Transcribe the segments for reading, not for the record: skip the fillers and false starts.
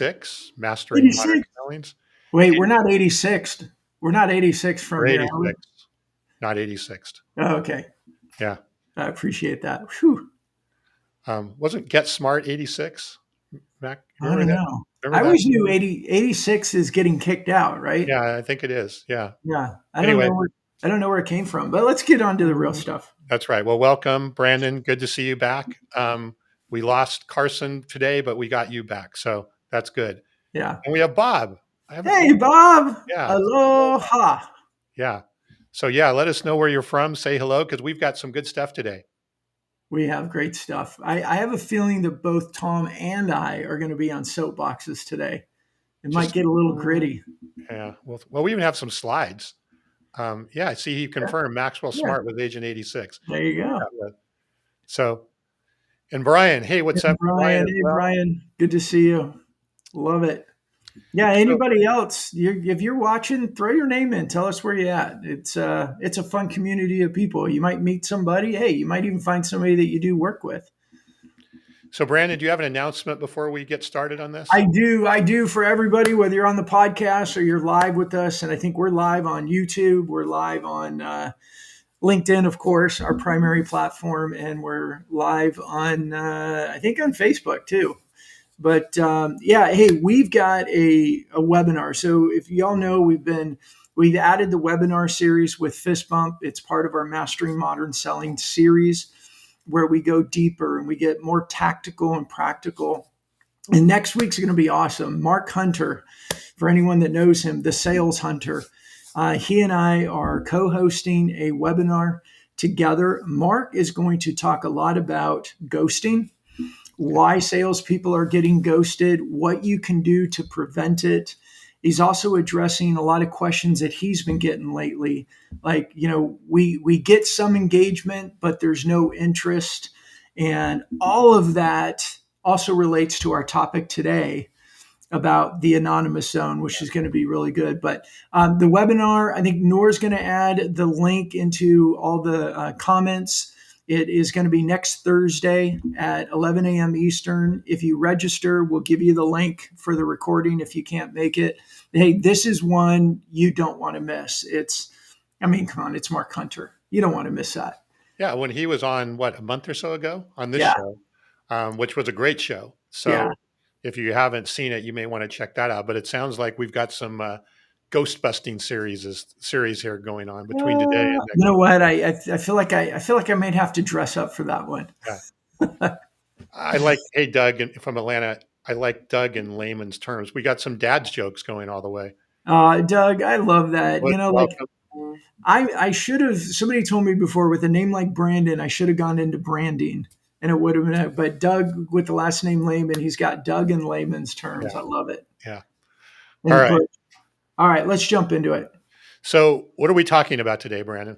86, Mastering Modern 86. Sellings. Wait, we're not 86th. We're not 86 Or from here, are we? 86, not 86th. Oh, okay. Yeah. I appreciate that. Whew. Wasn't Get Smart 86? Mac, I remember don't that? know. I Remember that? always knew 86 is getting kicked out, right? Yeah, I think it is. Yeah. Yeah. Anyway, I don't know where it came from, but let's get on to the real stuff. that's right. Well, welcome, Brandon. Good to see you back. We lost Carson today, but we got you back. So that's good. Yeah. And we have Bob. I haven't, Hey, Bob. yeah. Aloha. Yeah. So yeah, let us know where you're from. Say hello because we've got some good stuff today. We have great stuff. I have a feeling that both Tom and I are going to be on soapboxes today. It might Just get a little gritty. yeah. Well, we even have some slides. Yeah, I see he confirmed Maxwell Yeah. Smart with Agent 86. There you go. So, and Brian, hey, what's up, Brian? Brian, As hey, well? Brian. Good to see you. Love it. Yeah, anybody else? If you're watching, throw your name in. Tell us where you're at. It's a fun community of people. You might meet somebody. Hey, you might even find somebody that you do work with. So, Brandon, do you have an announcement before we get started on this? I do for everybody, whether you're on the podcast or you're live with us. And I think we're live on YouTube. We're live on LinkedIn, of course, our primary platform, and we're live on I think on Facebook too. But yeah, hey, we've got a webinar. So if y'all know, we've added the webinar series with Fist Bump. It's part of our Mastering Modern Selling series, where we go deeper and we get more tactical and practical. And next week's going to be awesome. Mark Hunter, for anyone that knows him, the sales hunter, he and I are co-hosting a webinar together. Mark is going to talk a lot about ghosting, why salespeople are getting ghosted, what you can do to prevent it. He's also addressing a lot of questions that he's been getting lately. Like, we get some engagement, but there's no interest. And all of that also relates to our topic today about the anonymous zone, which is going to be really good. But the webinar, I think Noor's going to add the link into all the comments. It is going to be next Thursday at 11 a.m. Eastern. If you register, we'll give you the link for the recording if you can't make it. Hey, this is one you don't want to miss. Come on, it's Mark Hunter. You don't want to miss that. Yeah, when he was on, a month or so ago on this Yeah. show, which was a great show. So Yeah. if you haven't seen it, you may want to check that out. But it sounds like we've got some ghost busting series here going on between today and next. You know what? I feel like I might have to dress up for that one. Yeah. I like, hey, Doug from Atlanta. I like Doug in layman's terms. We got some dad's jokes going all the way. Doug, I love that. Welcome. I should have, somebody told me before, with a name like Brandon, I should have gone into branding and it would have been, but Doug with the last name Layman, he's got Doug in layman's terms. Yeah. I love it. Yeah. All right, let's jump into it. So what are we talking about today, Brandon?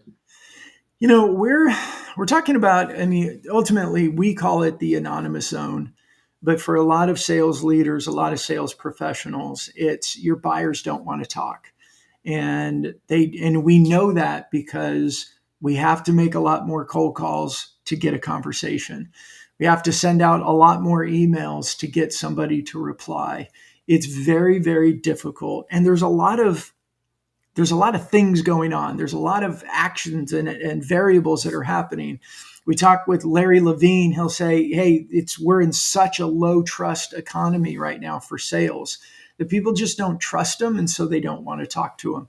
We're talking about, ultimately we call it the anonymous zone, but for a lot of sales leaders, a lot of sales professionals, it's your buyers don't want to talk. And we know that because we have to make a lot more cold calls to get a conversation. We have to send out a lot more emails to get somebody to reply. It's very, very difficult. And there's a lot of things going on. There's a lot of actions and variables that are happening. We talk with Larry Levine. He'll say, hey, we're in such a low trust economy right now for sales that people just don't trust them. And so they don't want to talk to them.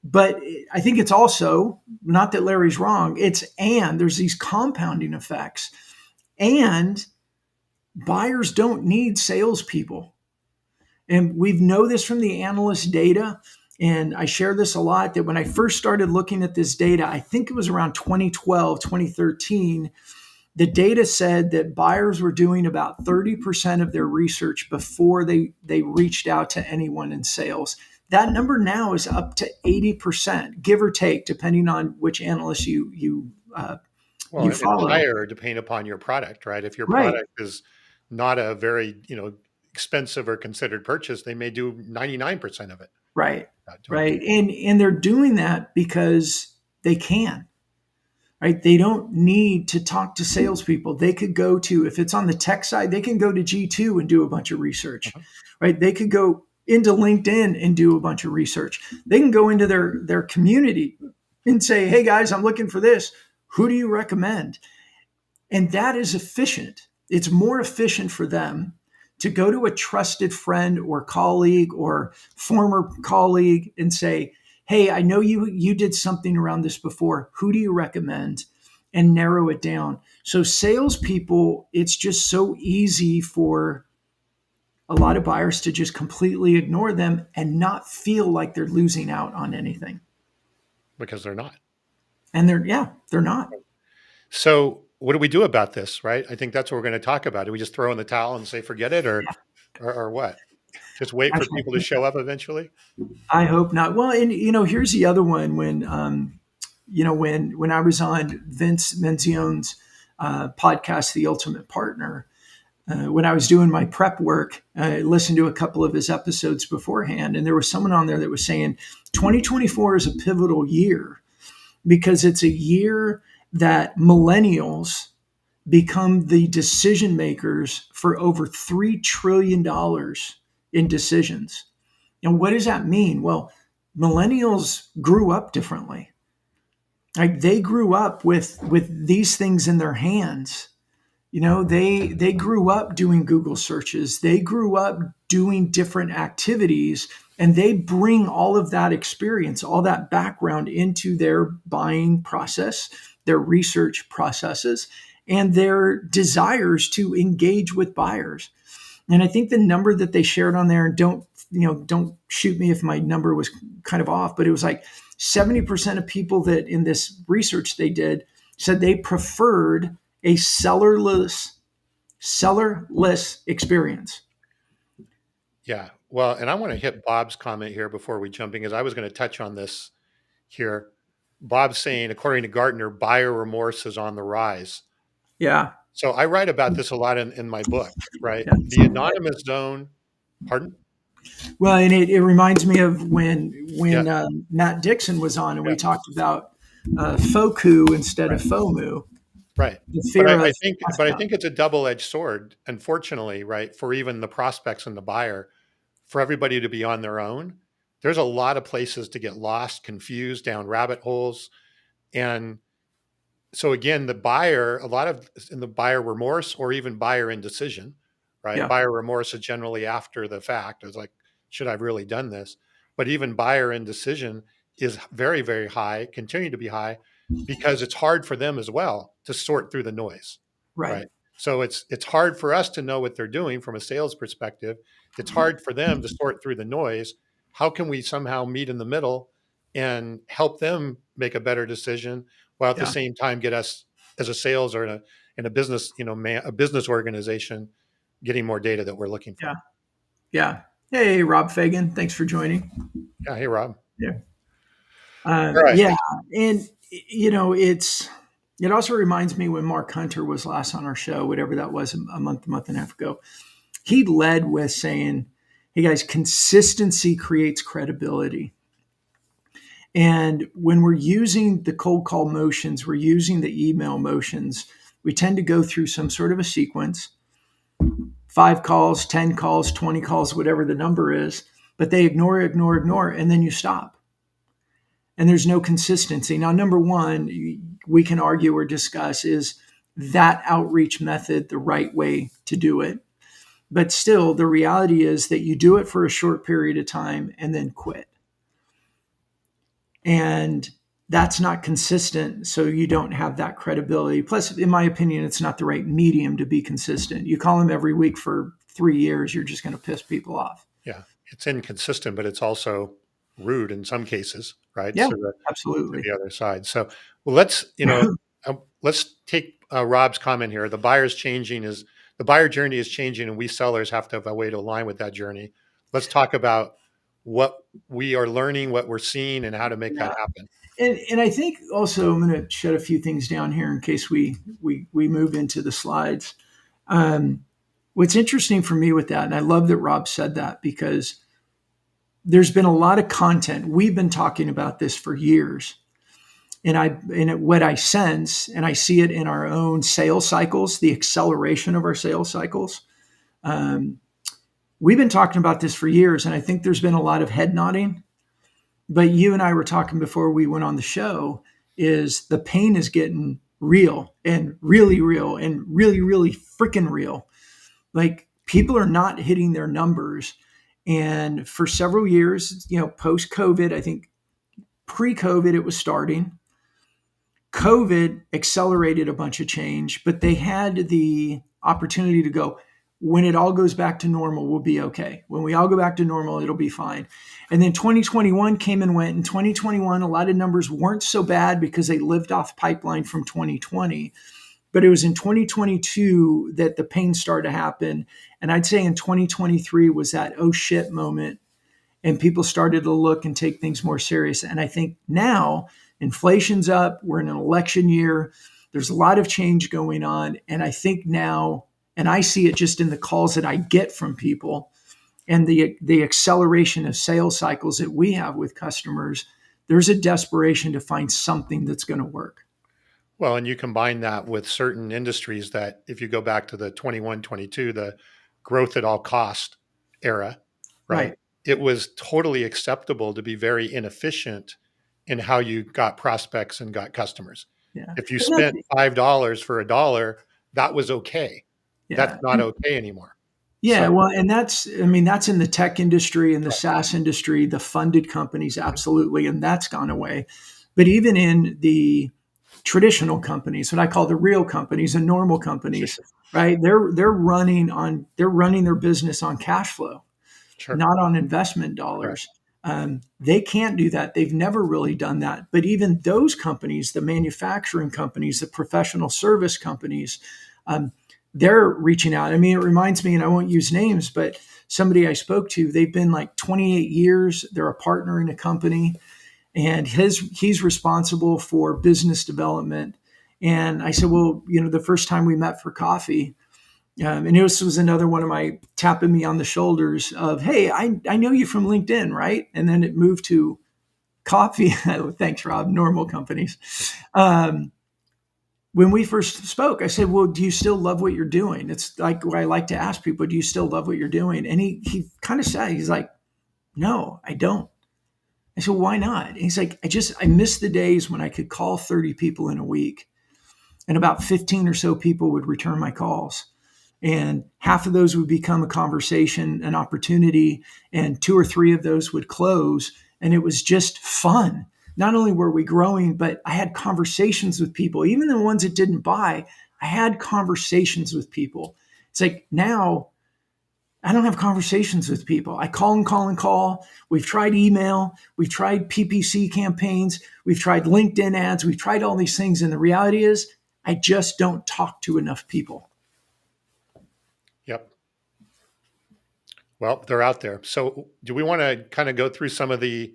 But I think it's also not that Larry's wrong. There's these compounding effects, and buyers don't need salespeople. And we know this from the analyst data. And I share this a lot, that when I first started looking at this data, I think it was around 2012, 2013, the data said that buyers were doing about 30% of their research before they reached out to anyone in sales. That number now is up to 80%, give or take, depending on which analyst you follow. It's higher depending upon your product, right? If your product is not a very, expensive or considered purchase, they may do 99% of it. Right. And they're doing that because they can. right? They don't need to talk to salespeople. They could go to, if it's on the tech side, they can go to G2 and do a bunch of research, Uh-huh. right? They could go into LinkedIn and do a bunch of research. They can go into their community and say, hey guys, I'm looking for this. Who do you recommend? And that is efficient. It's more efficient for them to go to a trusted friend or colleague or former colleague and say, hey, I know you did something around this before. Who do you recommend? And narrow it down. So salespeople, it's just so easy for a lot of buyers to just completely ignore them and not feel like they're losing out on anything. Because they're not. And they're not. So what do we do about this, right? I think that's what we're going to talk about. Do we just throw in the towel and say forget it, or what? Just wait for people to Actually, show up eventually? I hope not. Well, and here's the other one. When when I was on Vince Menzione's podcast, The Ultimate Partner, when I was doing my prep work, I listened to a couple of his episodes beforehand, and there was someone on there that was saying 2024 is a pivotal year because it's a year that millennials become the decision makers for over $3 trillion in decisions. And what does that mean? Well, millennials grew up differently. Like they grew up with these things in their hands. They grew up doing Google searches. They grew up doing different activities, and they bring all of that experience, all that background into their buying process, their research processes, and their desires to engage with buyers. And I think the number that they shared on there, and don't shoot me if my number was kind of off, but it was like 70% of people that in this research they did said they preferred a sellerless experience. Yeah. Well, and I want to hit Bob's comment here before we jump in, because I was going to touch on this here. Bob's saying, according to Gartner, buyer remorse is on the rise. Yeah. So I write about this a lot in my book, right? Yeah. The anonymous zone. Pardon? Well, and it reminds me of Yeah. when Matt Dixon was on and Yeah. we talked about FOCU instead of Right. FOMU, Right. the But fear of but I passing up. think it's a double-edged sword, unfortunately, right? For even the prospects and the buyer, for everybody to be on their own. There's a lot of places to get lost, confused, down rabbit holes. And so again, the buyer, a lot of in the buyer remorse or even buyer indecision, right? Yeah. Buyer remorse is generally after the fact. It's like, should I have really done this? But even buyer indecision is very, very high, continue to be high, because it's hard for them as well to sort through the noise, Right. right? So it's hard for us to know what they're doing from a sales perspective. It's hard for them to sort through the noise. How can we somehow meet in the middle and help them make a better decision while at the Yeah. same time get us as a sales or in a business, a business organization, getting more data that we're looking Yeah. for. Yeah. Hey, Rob Fagan, thanks for joining. Yeah. Hey, Rob. Yeah. All right. Yeah. And, it also reminds me when Mark Hunter was last on our show, whatever that was, a month and a half ago. He led with saying, hey guys, consistency creates credibility. And when we're using the cold call motions, we're using the email motions, we tend to go through some sort of a sequence 5 calls, 10 calls, 20 calls, whatever the number is, but they ignore, and then you stop. And there's no consistency. Now, number one, we can argue or discuss is that outreach method the right way to do it? But still, the reality is that you do it for a short period of time and then quit. And that's not consistent. So you don't have that credibility. Plus, in my opinion, it's not the right medium to be consistent. You call them every week for 3 years, you're just going to piss people off. Yeah. It's inconsistent, but it's also rude in some cases, right? Yeah, So to absolutely. the other side. So, well, let's take Rob's comment here. The buyer journey is changing, and we sellers have to have a way to align with that journey. Let's talk about what we are learning, what we're seeing, and how to make that Yeah. happen. And I think also I'm going to shut a few things down here in case we move into the slides. What's interesting for me with that, and I love that Rob said that because there's been a lot of content. We've been talking about this for years. what I sense, and I see it in our own sales cycles, the acceleration of our sales cycles. Um, we've been talking about this for years, and I think there's been a lot of head nodding. But you and I were talking before we went on the show, is the pain is getting real and really, really freaking real. Like people are not hitting their numbers. And for several years, post COVID, I think pre COVID, it was starting. COVID accelerated a bunch of change, but they had the opportunity to go, when it all goes back to normal, we'll be okay. When we all go back to normal, it'll be fine. And then 2021 came and went. In 2021, a lot of numbers weren't so bad because they lived off pipeline from 2020. But it was in 2022 that the pain started to happen. And I'd say in 2023 was that oh shit moment. And people started to look and take things more serious. And I think now inflation's up. We're in an election year. There's a lot of change going on. And I think now, and I see it just in the calls that I get from people and the acceleration of sales cycles that we have with customers, there's a desperation to find something that's going to work. Well, and you combine that with certain industries that if you go back to the 21, 22, the growth at all cost era, right? Right. It was totally acceptable to be very inefficient in how you got prospects and got customers. Yeah. If you spent $5 for a dollar, that was okay. That's Yeah. not okay anymore. Yeah, So well, and that's in the tech industry and the SaaS industry, the funded companies, absolutely, and that's gone away. But even in the traditional companies, what I call the real companies and normal companies, right? They're running their business on cash flow, sure. not on investment Correct. dollars. They can't do that. They've never really done that. But even those companies, the manufacturing companies, the professional service companies, um, they're reaching out. I mean, it reminds me, and I won't use names, but somebody I spoke to, they've been like 28 years. They're a partner in a company, and he's responsible for business development. And I said, well, the first time we met for coffee, and this was another one of my tapping me on the shoulders of, hey, I know you from LinkedIn, right? And then it moved to coffee. Thanks, Rob. Normal companies. When we first spoke, I said, well, do you still love what you're doing? It's like what I like to ask people, do you still love what you're doing? And he kind of said, he's like, no, I don't. I said, why not? And he's like, I miss the days when I could call 30 people in a week and about 15 or so people would return my calls. And half of those would become a conversation, an opportunity, and two or three of those would close. And it was just fun. Not only were we growing, but I had conversations with people, even the ones that didn't buy. I had conversations with people. It's like now I don't have conversations with people. I call and call and call. We've tried email. We've tried PPC campaigns. We've tried LinkedIn ads. We've tried all these things. And the reality is, I just don't talk to enough people. Yep. Well, they're out there. So do we want to kind of go through some of the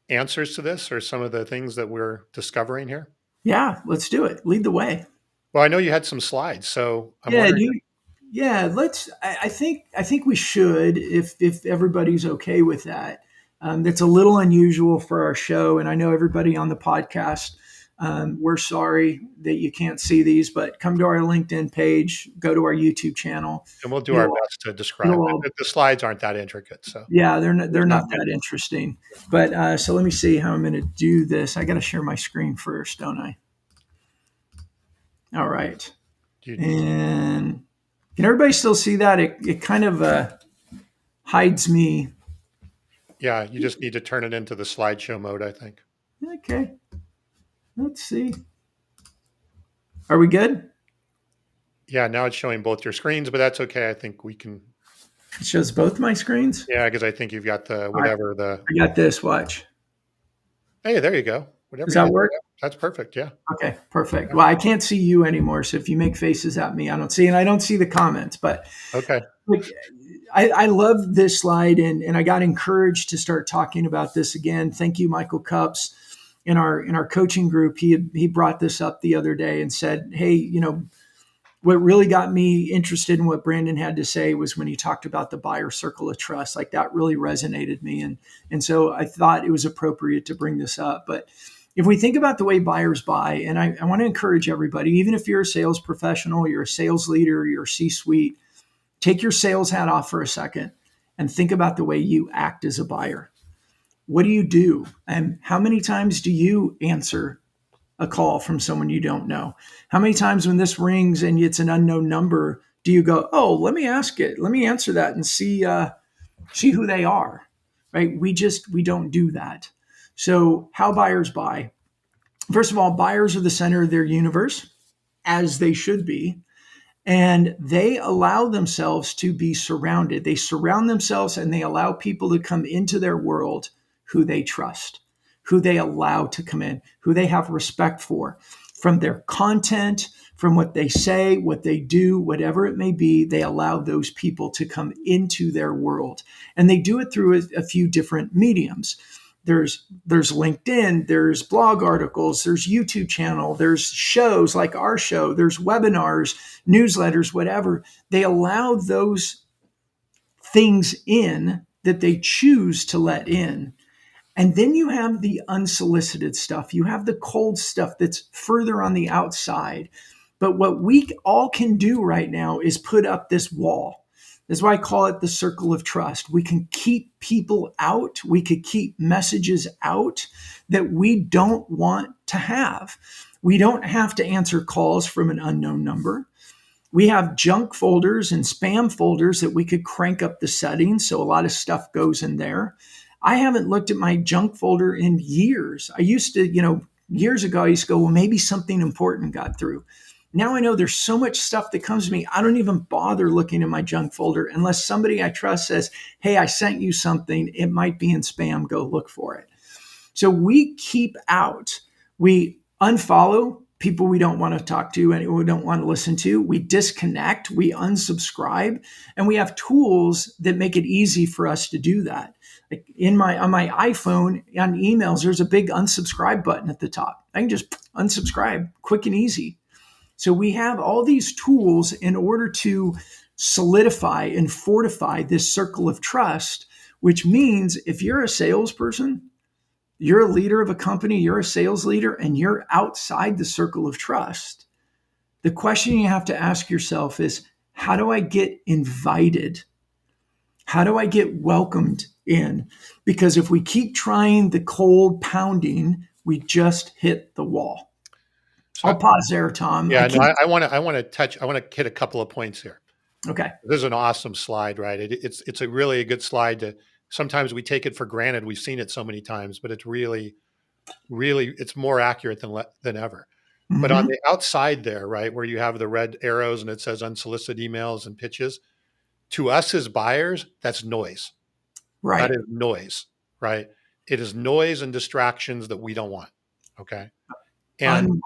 answers to this or some of the things that we're discovering here? Yeah, let's do it. Lead the way. Well, I know you had some slides, so I'm Yeah, wondering. yeah. Let's. I think we should, if everybody's okay with that. That's a little unusual for our show, and I know everybody on the podcast. We're sorry that you can't see these, but come to our LinkedIn page, go to our YouTube channel. And we'll do our It'll, best to describe it'll it. all, The slides aren't that intricate, so yeah, they're there's not not many. that interesting. But so let me see how I'm going to do this. I got to share my screen first, don't I? All right. You, And can everybody still see that? It kind of hides me. yeah, you just need to turn it into the slideshow mode, I think. Okay. Let's see. Are we good? Yeah, now it's showing both your screens, but that's okay. I think we can. It shows both my screens. Yeah, because I think you've got the All right. whatever the. I got this. Watch. Hey, there you go. Whatever Does you that did. work? That's perfect. Yeah. Okay, perfect. Well, I can't see you anymore. So if you make faces at me, I don't see, and I don't see the comments, but Okay. like, I love this slide, and I got encouraged to start talking about this again. Thank you, Michael Cups, in our coaching group. He brought this up the other day and said, "Hey, what really got me interested in what Brandon had to say was when he talked about the buyer circle of trust. Like that really resonated me, and so I thought it was appropriate to bring this up. But if we think about the way buyers buy, and I want to encourage everybody, even if you're a sales professional, you're a sales leader, you're a C-suite, take your sales hat off for a second and think about the way you act as a buyer. What do you do? And how many times do you answer a call from someone you don't know? How many times when this rings and it's an unknown number, do you go, oh, let me ask it, let me answer that and see who they are, right? We don't do that. So how buyers buy. First of all, buyers are the center of their universe, as they should be. And they allow themselves to be surrounded. They surround themselves and they allow people to come into their world who they trust, who they allow to come in, who they have respect for, from their content, from what they say, what they do, whatever it may be. They allow those people to come into their world. And they do it through a few different mediums. There's LinkedIn, there's blog articles, there's YouTube channel, there's shows like our show, there's webinars, newsletters, whatever. They allow those things in that they choose to let in. And then you have the unsolicited stuff. You have the cold stuff that's further on the outside. But what we all can do right now is put up this wall. That's why I call it the circle of trust. We can keep people out. We could keep messages out that we don't want to have. We don't have to answer calls from an unknown number. We have junk folders and spam folders that we could crank up the settings, so a lot of stuff goes in there. I haven't looked at my junk folder in years. I used to, years ago, I used to go, well, maybe something important got through. Now I know there's so much stuff that comes to me. I don't even bother looking in my junk folder unless somebody I trust says, hey, I sent you something. It might be in spam. Go look for it. So we keep out. We unfollow people we don't want to talk to and we don't want to listen to. We disconnect. We unsubscribe. And we have tools that make it easy for us to do that. Like on my iPhone, on emails, there's a big unsubscribe button at the top. I can just unsubscribe quick and easy. So we have all these tools in order to solidify and fortify this circle of trust, which means if you're a salesperson, you're a leader of a company, you're a sales leader, and you're outside the circle of trust, the question you have to ask yourself is, how do I get invited? How do I get welcomed in? Because if we keep trying the cold pounding, we just hit the wall. So, I'll pause there, Tom. yeah, no, I want to hit a couple of points here. Okay. This is an awesome slide, right? It's a really a good slide to, sometimes we take it for granted. We've seen it so many times, but it's really, it's more accurate than ever. Mm-hmm. But on the outside there, right, where you have the red arrows and it says unsolicited emails and pitches, to us as buyers, that's noise. Right. That is noise, right? It is noise and distractions that we don't want. Okay. And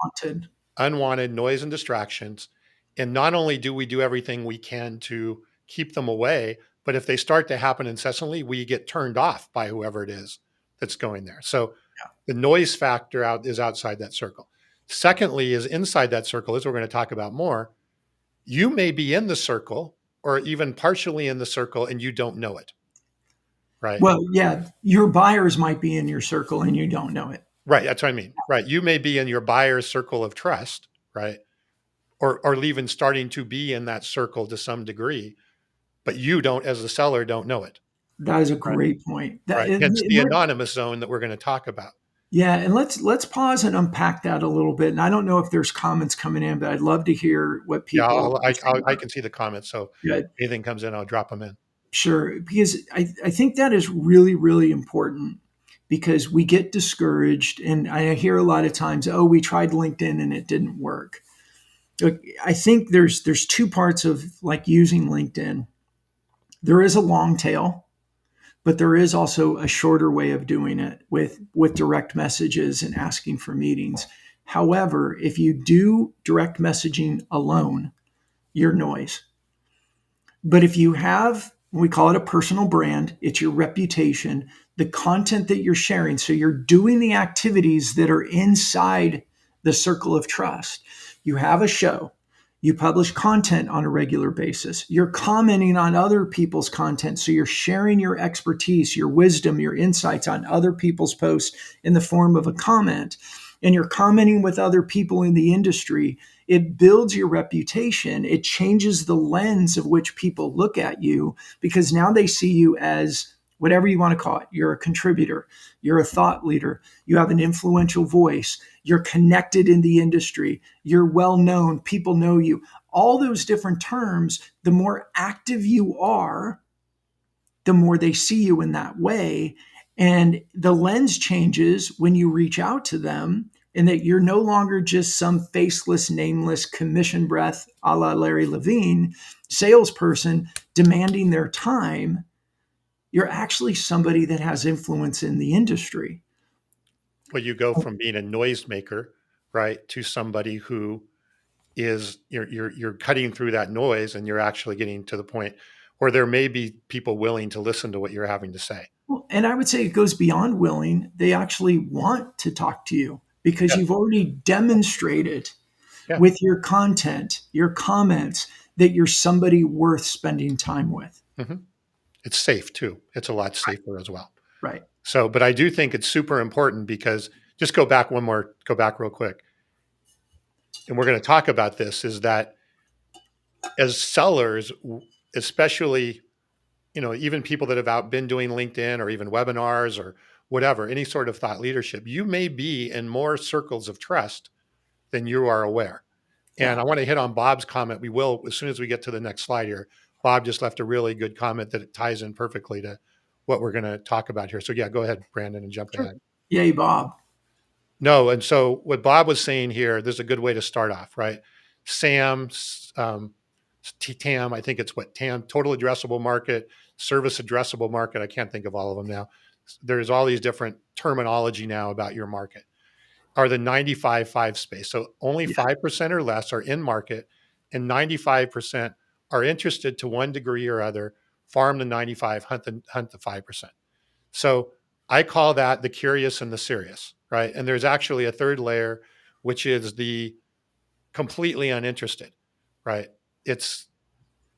unwanted noise and distractions. And not only do we do everything we can to keep them away, but if they start to happen incessantly, we get turned off by whoever it is that's going there. So the noise factor is outside that circle. Secondly, is inside that circle, as we're going to talk about more, you may be in the circle or even partially in the circle and you don't know it. Right. Well, yeah, your buyers might be in your circle and you don't know it. Right. That's what I mean. Right. You may be in your buyer's circle of trust, right? Or even starting to be in that circle to some degree, but you don't, as a seller, don't know it. That is a great point. Hence the anonymous zone that we're going to talk about. Yeah, and let's pause and unpack that a little bit. And I don't know if there's comments coming in, but I'd love to hear what people. Yeah, I can see the comments. So if anything comes in, I'll drop them in. Sure, because I think that is really, really important. Because we get discouraged, and I hear a lot of times, "Oh, we tried LinkedIn and it didn't work." Look, I think there's two parts of like using LinkedIn. There is a long tail, but there is also a shorter way of doing it with direct messages and asking for meetings. However, if you do direct messaging alone, you're noise. But if you have, we call it a personal brand, it's your reputation, the content that you're sharing. So you're doing the activities that are inside the circle of trust. You have a show. You publish content on a regular basis. You're commenting on other people's content. So you're sharing your expertise, your wisdom, your insights on other people's posts in the form of a comment. and you're commenting with other people in the industry, it builds your reputation. It changes the lens of which people look at you, because now they see you as whatever you want to call it. You're a contributor, you're a thought leader, you have an influential voice, you're connected in the industry, you're well known, people know you. All those different terms, the more active you are, the more they see you in that way. And the lens changes when you reach out to them, and that you're no longer just some faceless, nameless, commission breath a la Larry Levine salesperson demanding their time. You're actually somebody that has influence in the industry. Well, you go from being a noisemaker, right, to somebody who is you're cutting through that noise, and you're actually getting to the point where there may be people willing to listen to what you're having to say. Well, and I would say it goes beyond willing. They actually want to talk to you because Yeah, you've already demonstrated yeah. with your content, your comments, that you're somebody worth spending time with. Hmm. It's safe too. It's a lot safer as well. Right. So, but I do think it's super important, because just go back real quick. And we're going to talk about this, is that as sellers, especially, even people that have been doing LinkedIn or even webinars or whatever, any sort of thought leadership, you may be in more circles of trust than you are aware. And Yeah. I want to hit on Bob's comment. We will, as soon as we get to the next slide here. Bob just left a really good comment that it ties in perfectly to what we're going to talk about here. So yeah, go ahead, Brandon, and jump Sure. ahead. Yay, Bob. No, and so what Bob was saying here, there's a good way to start off, right? Sam, um, TAM, I think it's what TAM, total addressable market, service addressable market. I can't think of all of them now. There's all these different terminology now about your market. Are the 95-5 space. So only Yeah. 5% or less are in market, and 95% are interested to one degree or other, farm the 95, hunt the 5%. So I call that the curious and the serious, right? And there's actually a third layer, which is the completely uninterested, right? It's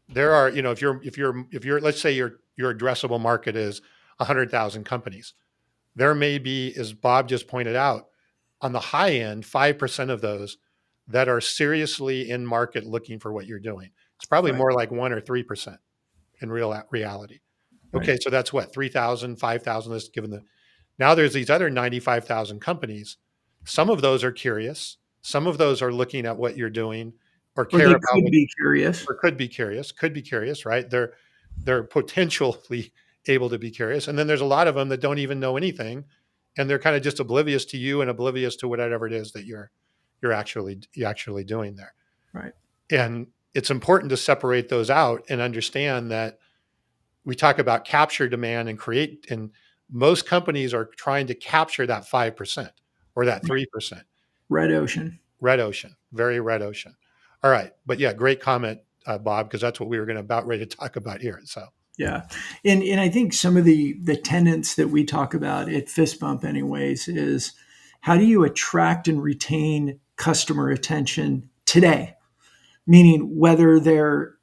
there are, if you're let's say your addressable market is 100,000 companies. There may be, as Bob just pointed out, on the high end, 5% of those that are seriously in market looking for what you're doing. It's probably Right. more like 1 or 3% in reality. Right. Okay, so that's what, 3,000, 5,000. Let's given the now there's these other 95,000 companies. Some of those are curious. Some of those are looking at what you're doing or Or care they about could what, be curious. or could be curious, right? They're potentially able to be curious. And then there's a lot of them that don't even know anything, and they're kind of just oblivious to you and oblivious to whatever it is that you're actually doing there. Right. And it's important to separate those out and understand that we talk about capture demand and create, and most companies are trying to capture that 5% or that 3%. Red ocean. Red ocean, very red ocean. All right. But yeah, great comment, Bob, because that's what we were going to about ready to talk about here. So, Yeah. And I think some of the tenets that we talk about at Fist Bump anyways is, how do you attract and retain customer attention today? Meaning whether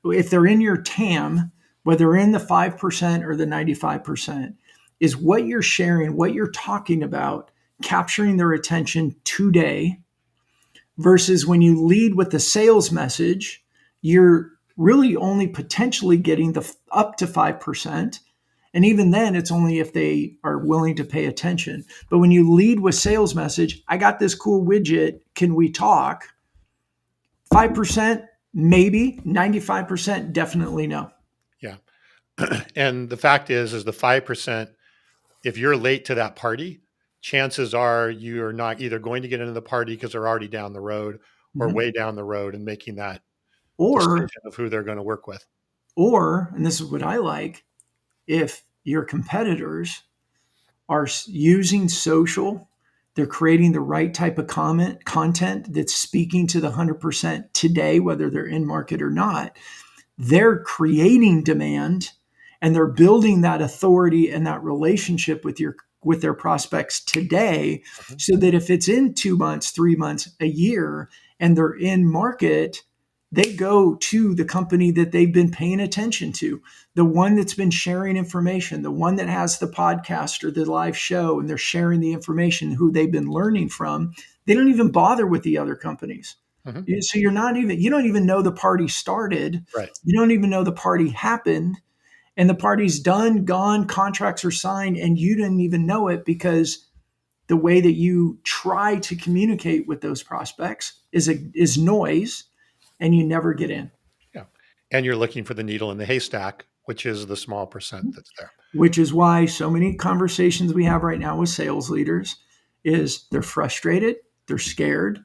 if they're in your TAM, whether they're in the 5% or the 95%, is what you're sharing, what you're talking about, capturing their attention today, versus when you lead with the sales message, you're really only potentially getting the up to 5%. And even then, it's only if they are willing to pay attention. But when you lead with sales message, I got this cool widget, can we talk? 5%, maybe. 95%, definitely no. yeah. And the fact is the 5%, if you're late to that party, chances are you're not either going to get into the party because they're already down the road, or Mhm. way down the road and making that Or, decision of who they're going to work with. and this is what I like, if your competitors are using social, they're creating the right type of content that's speaking to the 100% today, whether they're in market or not. They're creating demand, and they're building that authority and that relationship with their prospects today, Mhm. so that if it's in 2 months, 3 months, a year, and they're in market, they go to the company that they've been paying attention to, the one that's been sharing information, the one that has the podcast or the live show, and they're sharing the information, who they've been learning from. They don't even bother with the other companies. Hmm. So you don't even know the party started. Right. You don't even know the party happened, and the party's done, gone, contracts are signed, and you didn't even know it because the way that you try to communicate with those prospects is noise, and you never get in. Yeah. And you're looking for the needle in the haystack, which is the small percent that's there. Which is why so many conversations we have right now with sales leaders is they're frustrated, they're scared,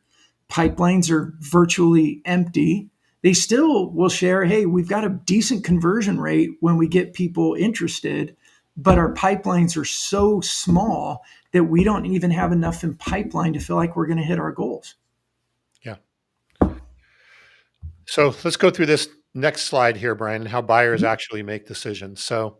pipelines are virtually empty. They still will share, hey, we've got a decent conversion rate when we get people interested, but our pipelines are so small that we don't even have enough in pipeline to feel like we're going to hit our goals. Yeah. So let's go through this next slide here, Brian, and how buyers actually make decisions. So,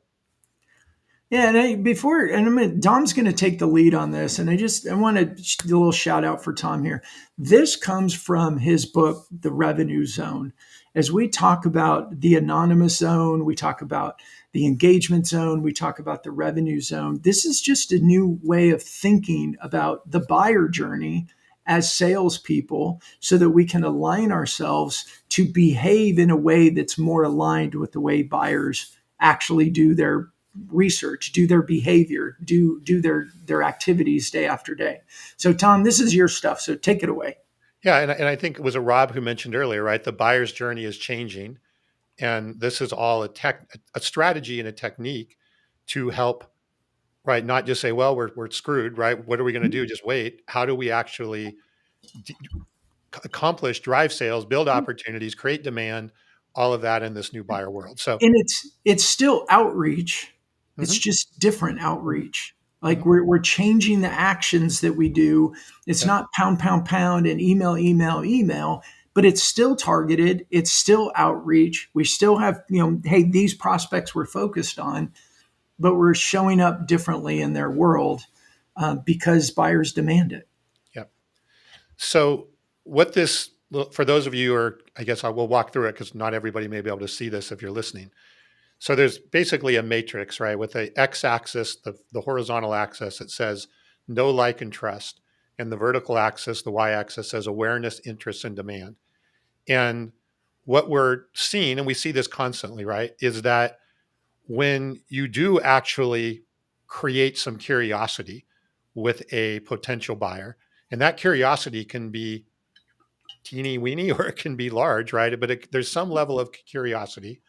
Yeah, and Tom's going to take the lead on this, and I want to do a little shout out for Tom here. This comes from his book, The Revenue Zone. As we talk about the anonymous zone, we talk about the engagement zone, we talk about the revenue zone. This is just a new way of thinking about the buyer journey as salespeople, so that we can align ourselves to behave in a way that's more aligned with the way buyers actually do their research, do their behavior, do their activities day after day. So Tom, this is your stuff. So take it away. yeah, and I think it was a Rob who mentioned earlier, right? The buyer's journey is changing, and this is all a strategy and a technique to help, right? Not just say, well, we're screwed, right? What are we going to do? Just wait. How do we actually d- accomplish, drive sales, build opportunities, create demand, all of that in this new buyer world? So, And it's still outreach. It's mhm, just different outreach. Like mhm, we're changing the actions that we do. It's yeah, not pound, pound, pound and email, email, email, but it's still targeted. It's still outreach. We still have, hey, these prospects we're focused on, but we're showing up differently in their world because buyers demand it. yeah. So, what this, well, for those of you who are, I guess I will walk through it because not everybody may be able to see this if you're listening. So there's basically a matrix, right? With the x-axis, the horizontal axis, it says know, like, and trust. And the vertical axis, the y-axis, says awareness, interest, and demand. And what we're seeing, and we see this constantly, right, is that when you do actually create some curiosity with a potential buyer, and that curiosity can be teeny weeny or it can be large, right? But there's some level of curiosity.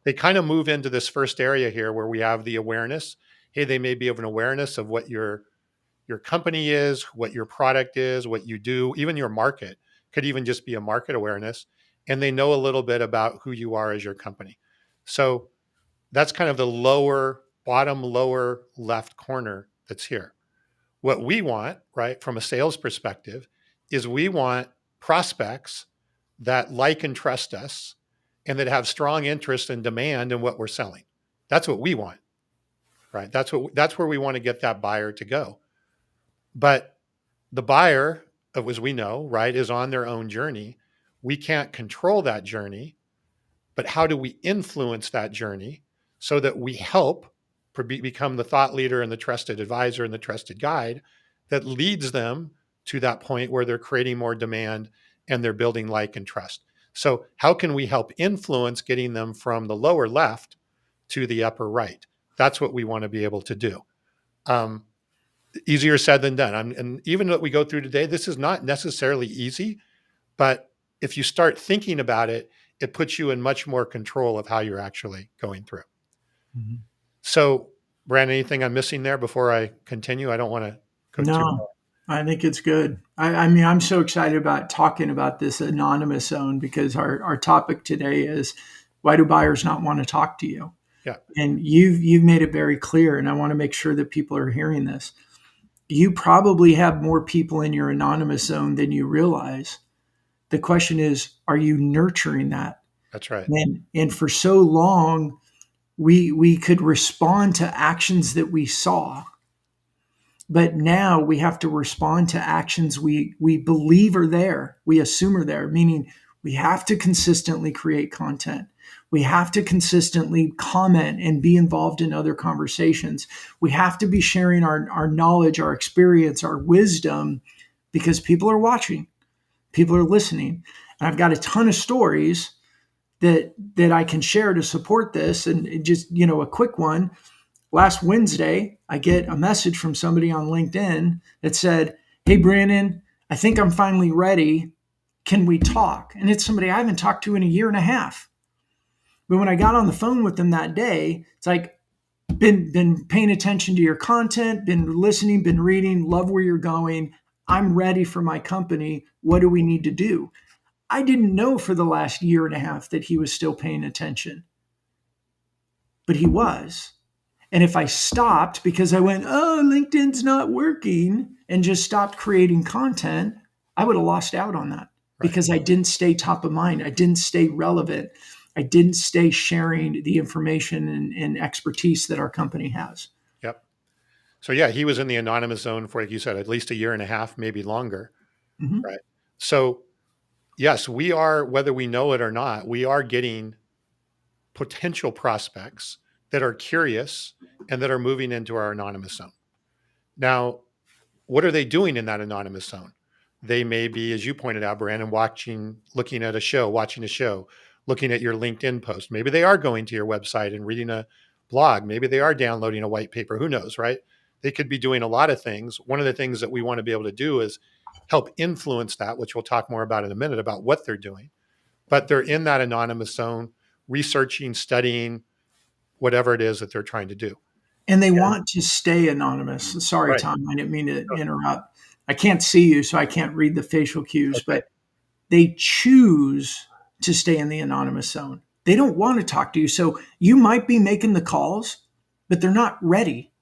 They kind of move into this first area here where we have the awareness. Hey, they may be of an awareness of what your company is, what your product is, what you do, even your market could even just be a market awareness. And they know a little bit about who you are as your company. So that's kind of the bottom lower left corner that's here. What we want, right, from a sales perspective, is we want prospects that like and trust us and that have strong interest and demand in what we're selling. That's what we want, right? That's where we want to get that buyer to go. But the buyer, as we know, right, is on their own journey. We can't control that journey, but how do we influence that journey so that we help become the thought leader and the trusted advisor and the trusted guide that leads them to that point where they're creating more demand and they're building like and trust? So, how can we help influence getting them from the lower left to the upper right? That's what we want to be able to do. Um, Easier said than done. And even what we go through today, this is not necessarily easy, but if you start thinking about it, it puts you in much more control of how you're actually going through. Mhm. So, Brandon, anything I'm missing there before I continue? I don't want to go too No, I think it's good. I mean, I'm so excited about talking about this anonymous zone because our topic today is why do buyers not want to talk to you? yeah, And you've made it very clear, and I want to make sure that people are hearing this. You probably have more people in your anonymous zone than you realize. The question is, are you nurturing that? that's right. And for so long, we could respond to actions that we saw, but now we have to respond to actions we believe are there, we assume are there, meaning we have to consistently create content. We have to consistently comment and be involved in other conversations. We have to be sharing our knowledge, our experience, our wisdom because people are watching, people are listening. And I've got a ton of stories that I can share to support this. And just, a quick one. Last Wednesday, I get a message from somebody on LinkedIn that said, "Hey, Brandon, I think I'm finally ready. Can we talk?" And it's somebody I haven't talked to in a year and a half. But when I got on the phone with them that day, it's like, been paying attention to your content, been listening, been reading, love where you're going. I'm ready for my company. What do we need to do? I didn't know for the last year and a half that he was still paying attention, but he was. And if I stopped because I went, "Oh, LinkedIn's not working," and just stopped creating content, I would have lost out on that Right. because I didn't stay top of mind. I didn't stay relevant. I didn't stay sharing the information and expertise that our company has. Yep. So yeah, he was in the anonymous zone for, like you said, at least a year and a half, maybe longer. Mm-hmm. Right. So yes, we are, whether we know it or not, we are getting potential prospects that are curious and that are moving into our anonymous zone. Now, what are they doing in that anonymous zone? They may be, as you pointed out, Brandon, looking at a show, watching a show, looking at your LinkedIn post. Maybe they are going to your website and reading a blog. Maybe they are downloading a white paper. Who knows, right? They could be doing a lot of things. One of the things that we want to be able to do is help influence that, which we'll talk more about in a minute about what they're doing. But they're in that anonymous zone, researching, studying, whatever it is that they're trying to do. And they And, want to stay anonymous. Sorry, right. Tom, I didn't mean to interrupt. I can't see you, so I can't read the facial cues, Okay. but they choose to stay in the anonymous zone. They don't want to talk to you. So you might be making the calls, but they're not ready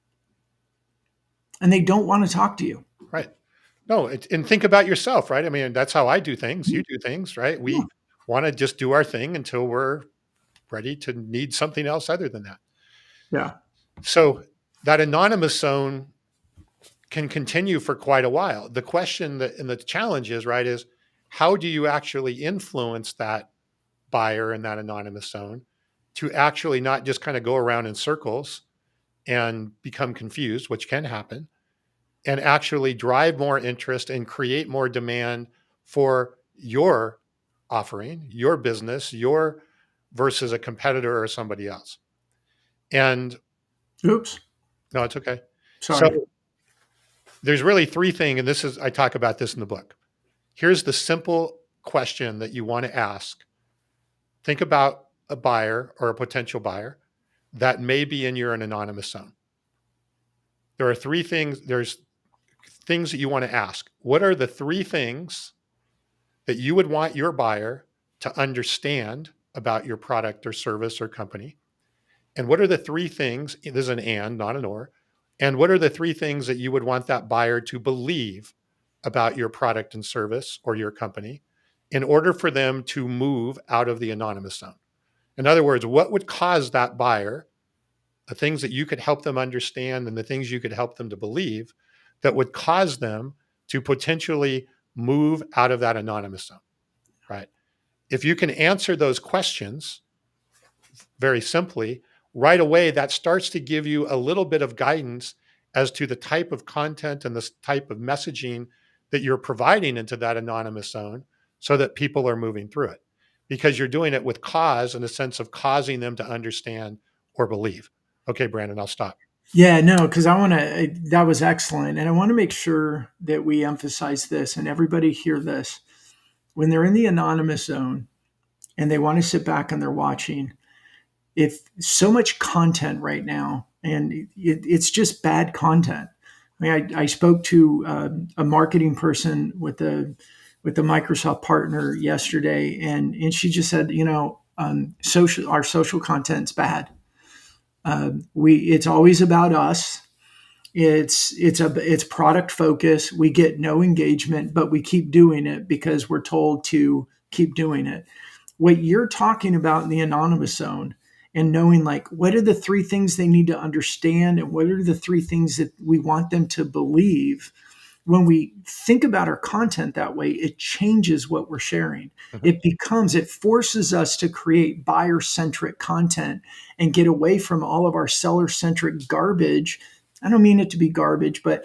and they don't want to talk to you. Right. No, and think about yourself, right? I mean, that's how I do things. You do things, right? Yeah. We want to just do our thing until we're ready to need something else other than that. Yeah. So that anonymous zone can continue for quite a while. The question that and the challenge is, right, is how do you actually influence that buyer in that anonymous zone to actually not just kind of go around in circles and become confused, which can happen, and actually drive more interest and create more demand for your offering, your business, your versus a competitor or somebody else. And Oops. no, it's okay. So Sorry. there's really three things, and this is, I talk about this in the book. Here's the simple question that you want to ask. Think about a buyer or a potential buyer that may be in your anonymous zone. There are three things, there's things that you want to ask. What are the three things that you would want your buyer to understand about your product or service or company? And what are the three things, this is an and, not an or, and what are the three things that you would want that buyer to believe about your product and service or your company in order for them to move out of the anonymous zone? In other words, what would cause that buyer, the things that you could help them understand and the things you could help them to believe that would cause them to potentially move out of that anonymous zone, right? If you can answer those questions very simply, right away, that starts to give you a little bit of guidance as to the type of content and the type of messaging that you're providing into that anonymous zone so that people are moving through it because you're doing it with cause in a sense of causing them to understand or believe. Okay, Brandon, I'll stop. Yeah, no, because I want to, that was excellent. And I want to make sure that we emphasize this and everybody hear this. When they're in the anonymous zone and they want to sit back and they're watching, if so much content right now, and it's just bad content. I mean, I spoke to a marketing person with the Microsoft partner yesterday, and she just said, our social content's bad. It's always about us. It's product focus. We get no engagement, but we keep doing it because we're told to keep doing it. What you're talking about in the anonymous zone and knowing like what are the three things they need to understand and what are the three things that we want them to believe. When we think about our content that way, it changes what we're sharing. Mhm. It forces us to create buyer centric content and get away from all of our seller centric garbage. I don't mean it to be garbage, but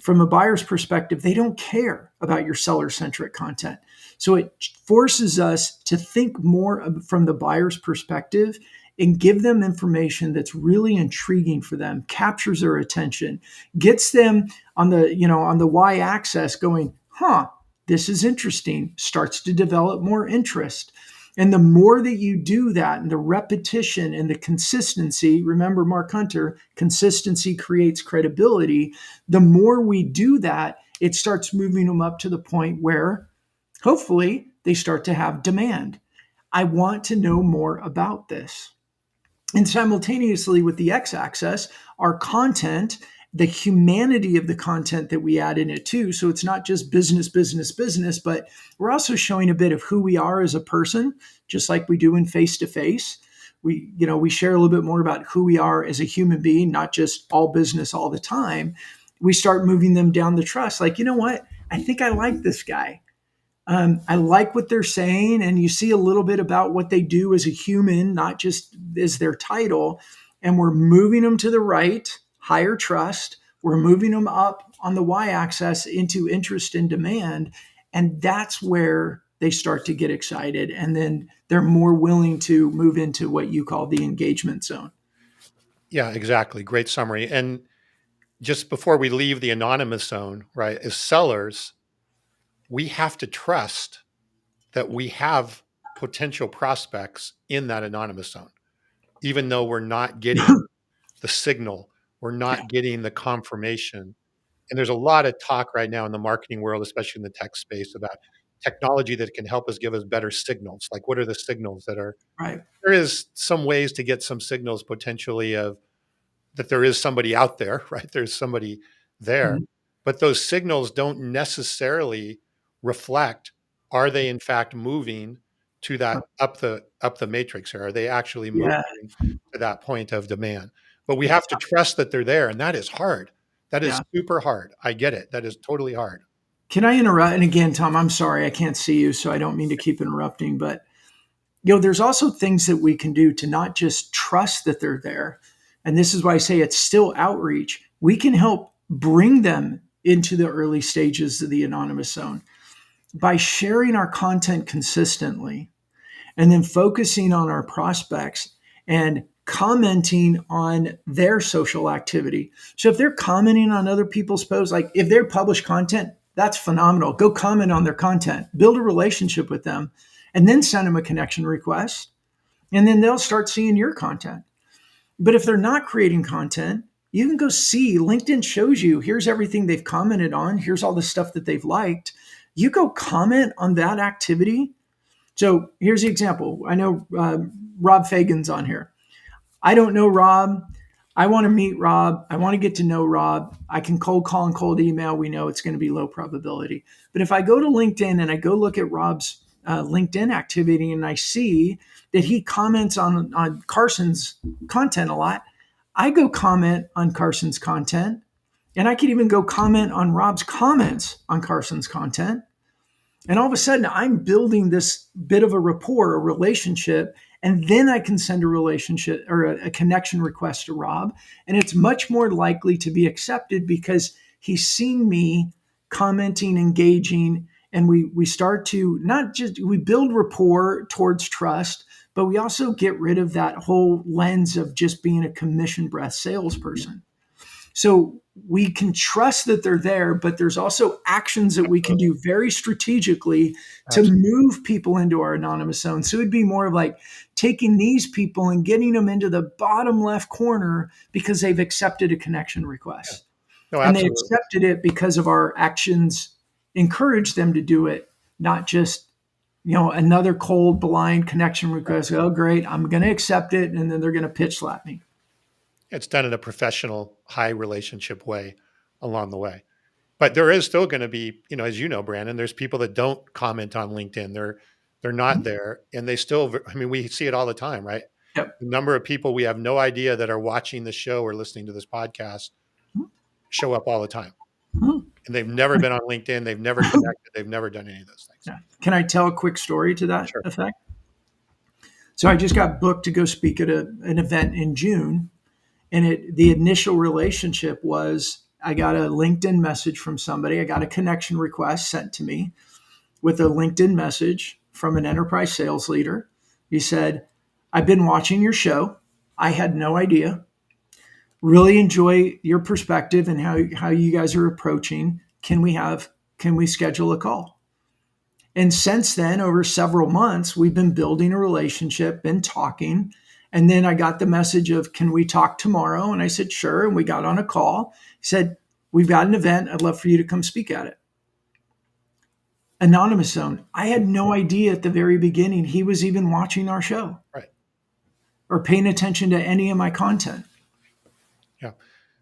from a buyer's perspective, they don't care about your seller-centric content. So it forces us to think more from the buyer's perspective and give them information that's really intriguing for them, captures their attention, gets them on the y-axis going, huh, this is interesting, starts to develop more interest. And the more that you do that, and the repetition and the consistency, remember Mark Hunter, consistency creates credibility. The more we do that, it starts moving them up to the point where hopefully they start to have demand. I want to know more about this. And simultaneously with the x-axis, our content, the humanity of the content that we add in it too. So it's not just business, business, business, but we're also showing a bit of who we are as a person, just like we do in face-to-face. We share a little bit more about who we are as a human being, not just all business all the time. We start moving them down the trust. Like, you know what? I think I like this guy. I like what they're saying, and you see a little bit about what they do as a human, not just as their title. And we're moving them to the right, higher trust. We're moving them up on the y-axis into interest and demand. And that's where they start to get excited. And then they're more willing to move into what you call the engagement zone. Yeah, exactly. Great summary. And just before we leave the anonymous zone, right, as sellers, we have to trust that we have potential prospects in that anonymous zone, even though we're not getting the signal, we're Yeah. not getting the confirmation. And there's a lot of talk right now in the marketing world, especially in the tech space, about technology that can help us give us better signals. Like, what are the signals that are, Right. there is some ways to get some signals potentially of that there is somebody out there, right? There's somebody there. Mhm. But those signals don't necessarily reflect, are they in fact moving to that up the matrix, or are they actually moving Yeah. to that point of demand? But we have It's, to trust that they're there, and that is hard. That is yeah. super hard. I get it. That is totally hard. Can I interrupt? And again, Tom, I'm sorry, I can't see you, so I don't mean to keep interrupting, but there's also things that we can do to not just trust that they're there. And this is why I say it's still outreach. We can help bring them into the early stages of the anonymous zone by sharing our content consistently and then focusing on our prospects and commenting on their social activity. So if they're commenting on other people's posts, like if they're published content, that's phenomenal. Go comment on their content, build a relationship with them, and then send them a connection request. And then they'll start seeing your content. But if they're not creating content, you can go see LinkedIn shows you here's everything they've commented on, here's all the stuff that they've liked. You go comment on that activity. So here's the example. I know Rob Fagan's on here. I don't know Rob. I want to meet Rob. I want to get to know Rob. I can cold call and cold email. We know it's going to be low probability. But if I go to LinkedIn and I go look at Rob's LinkedIn activity and I see that he comments on Carson's content a lot, I go comment on Carson's content. And I could even go comment on Rob's comments on Carson's content. And all of a sudden, I'm building this bit of a rapport, a relationship, and then I can send a relationship or a connection request to Rob. And it's much more likely to be accepted because he's seen me commenting, engaging, and we start to not just we build rapport towards trust, but we also get rid of that whole lens of just being a commission breath salesperson. So we can trust that they're there, but there's also actions that we can do very strategically to Absolutely. move people into our anonymous zone. So it'd be more of like taking these people and getting them into the bottom left corner because they've accepted a connection Yeah. request. No, And they absolutely. accepted it because of our actions encourage them to do it, not just another cold blind connection request. Oh, great, I'm going to accept it, and then they're going to pitch slap me. It's done in a professional, high relationship way along the way. But there is still going to be, as you know, Brandon, there's people that don't comment on LinkedIn. They're not Mhm. there, and they still. I mean, we see it all the time, right? Yep. The number of people we have no idea that are watching the show or listening to this podcast show up all the time, Mhm. and they've never been on LinkedIn. They've never connected. They've never done any of those things. Yeah. Can I tell a quick story to that Sure. effect? So I just got booked to go speak at an event in June, and the initial relationship was I got a LinkedIn message from somebody. I got a connection request sent to me with a LinkedIn message from an enterprise sales leader. He said, I've been watching your show. I had no idea. Really enjoy your perspective and how you guys are approaching. Can we schedule a call? And since then, over several months, we've been building a relationship, been talking. And then I got the message of, can we talk tomorrow? And I said, sure. And we got on a call. He said, we've got an event. I'd love for you to come speak at it. Anonymous Zone. I had no idea at the very beginning he was even watching our show Right. or paying attention to any of my content. Yeah.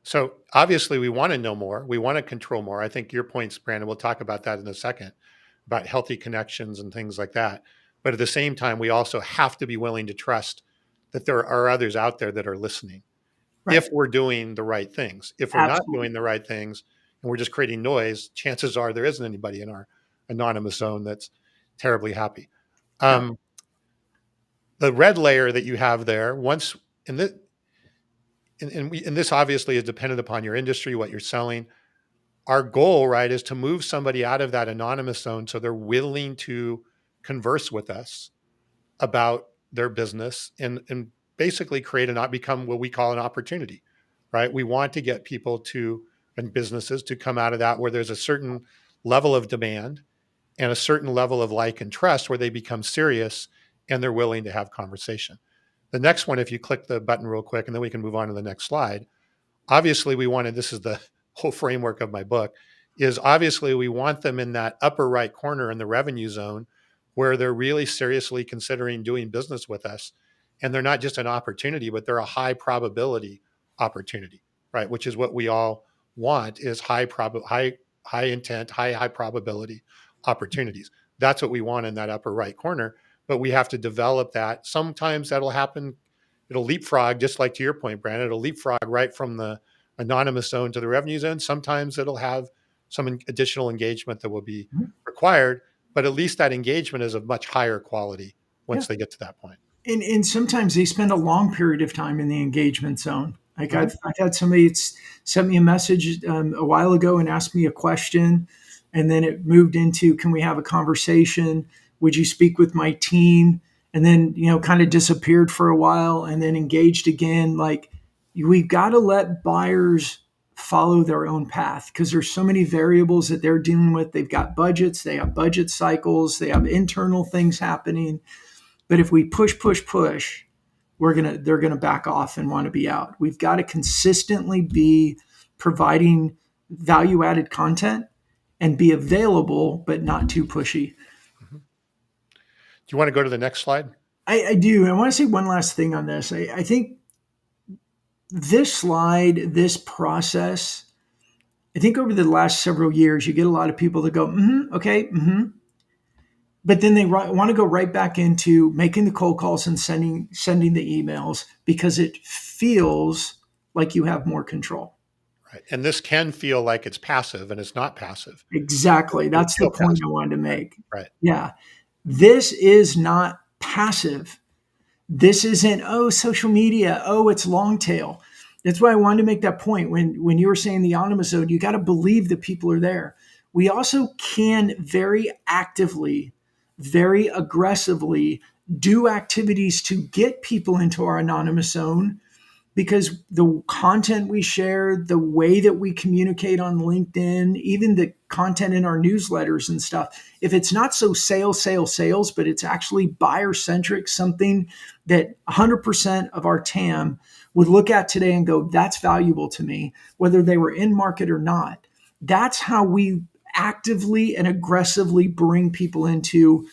So obviously we want to know more. We want to control more. I think your points, Brandon, we'll talk about that in a second, about healthy connections and things like that. But at the same time, we also have to be willing to trust that there are others out there that are listening Right. if we're doing the right things. If we're not Absolutely. doing the right things and we're just creating noise, chances are there isn't anybody in our anonymous zone that's terribly happy. Yeah. Um, the red layer that you have there, once in the and this obviously is dependent upon your industry, what you're selling. Our goal, right, is to move somebody out of that anonymous zone so they're willing to converse with us about their business and basically create and not become what we call an opportunity, right? We want to get people to and businesses to come out of that where there's a certain level of demand and a certain level of like and trust where they become serious and they're willing to have conversation. The next one, if you click the button real quick, and then we can move on to the next slide. Obviously, we wanted, this is the whole framework of my book, is obviously we want them in that upper right corner in the revenue zone where they're really seriously considering doing business with us. And they're not just an opportunity, but they're a high probability opportunity, right? Which is what we all want is high intent, high probability opportunities. That's what we want in that upper right corner. But we have to develop that. Sometimes that'll happen. It'll leapfrog, just like to your point, Brandon, it'll leapfrog right from the anonymous zone to the revenue zone. Sometimes it'll have some additional engagement that will be required, but at least that engagement is of much higher quality Yeah. once they get to that point. And sometimes they spend a long period of time in the engagement zone. Like Mhm. I've had somebody sent me a message a while ago and asked me a question, and then it moved into, can we have a conversation? Would you speak with my team? And then, kind of disappeared for a while and then engaged again. Like we've got to let buyers follow their own path because there's so many variables that they're dealing with. They've got budgets, they have budget cycles, they have internal things happening. But if we push, they're gonna back off and want to be out. We've got to consistently be providing value added content and be available, but not too pushy. Mhm. Do you want to go to the next slide? I do. I want to say one last thing on this. I think this slide, this process, I think over the last several years, you get a lot of people that go, okay, but then they want to go right back into making the cold calls and sending the emails because it feels like you have more control. Right. And this can feel like it's passive and it's not passive. Exactly. It'll That's the feel point passive. I wanted to Right. make. Right. Yeah. This is not passive. This isn't, oh, social media. Oh, it's long tail. That's why I wanted to make that point when you were saying the anonymous zone, you got to believe that people are there. We also can very actively, very aggressively do activities to get people into our anonymous zone because the content we share, the way that we communicate on LinkedIn, even the content in our newsletters and stuff, if it's not so sales, but it's actually buyer centric, something that 100% of our TAM would look at today and go, that's valuable to me, whether they were in market or not. That's how we actively and aggressively bring people into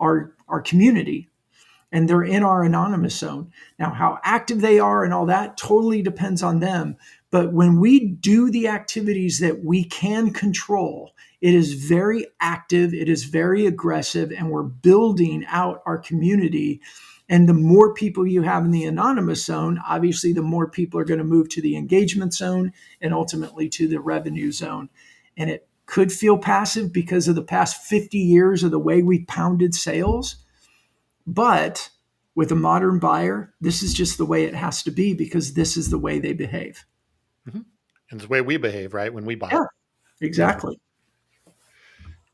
our community, and they're in our anonymous zone. Now, how active they are and all that totally depends on them. But when we do the activities that we can control, it is very active, it is very aggressive, and we're building out our community. And the more people you have in the anonymous zone, obviously, the more people are going to move to the engagement zone and ultimately to the revenue zone. And it could feel passive because of the past 50 years of the way we pounded sales, but with a modern buyer, this is just the way it has to be because this is the way they behave. Mhm. And it's the way we behave, right? When we buy. Yeah, Yeah. exactly.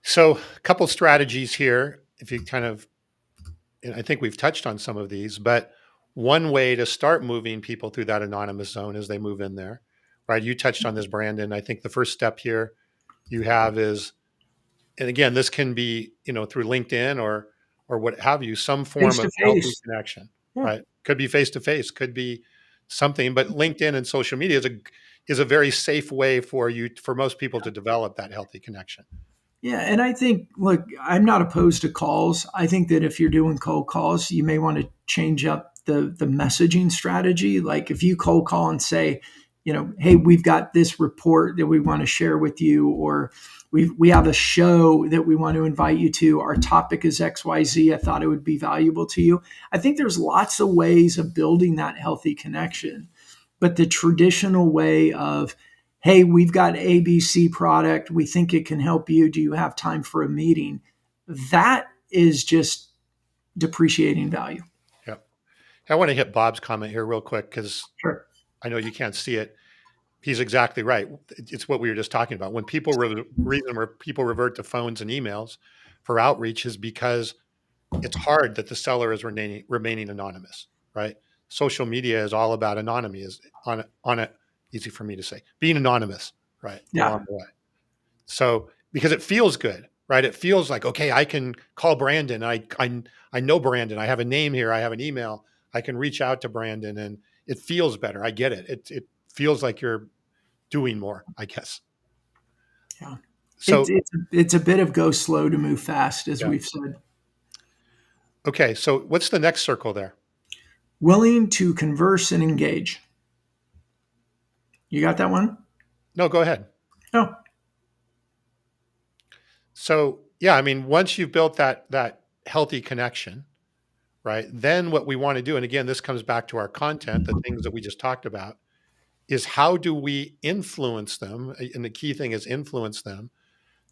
So a couple strategies here, if you kind of, and I think we've touched on some of these, but one way to start moving people through that anonymous zone is they move in there, right? You touched on this, Brandon. I think the first step here you have is, and again, this can be, through LinkedIn or what have you, some form Face of to healthy face. connection, Yeah. right? Could be face to face, could be something, but LinkedIn and social media is a very safe way for most people to develop that healthy connection. Yeah, and I think, look, I'm not opposed to calls. I think that if you're doing cold calls, you may want to change up the messaging strategy. Like if you cold call and say, hey, we've got this report that we want to share with you, or we have a show that we want to invite you to. Our topic is XYZ. I thought it would be valuable to you. I think there's lots of ways of building that healthy connection. But the traditional way of, hey, we've got ABC product, we think it can help you, do you have time for a meeting? That is just depreciating value. Yeah. I want to hit Bob's comment here real quick because Sure. I know you can't see it. He's exactly right. It's what we were just talking about. When reason where people revert to phones and emails for outreach is because it's hard that the seller is remaining anonymous, right? Social media is all about anonymity, is on it, easy for me to say, being anonymous, right? Yeah. Along the way. So because it feels good, right? It feels like, okay, I can call Brandon. I know Brandon. I have a name here. I have an email. I can reach out to Brandon and it feels better. I get it. It feels like you're doing more, I guess. Yeah. So, It's a bit of go slow to move fast, as yeah. we've said. Okay. So what's the next circle there? Willing to converse and engage. You got that one? No, go ahead. Oh, So, yeah, I mean, once you've built that healthy connection, right? Then what we want to do, and again, this comes back to our content, the things that we just talked about, is how do we influence them? And the key thing is influence them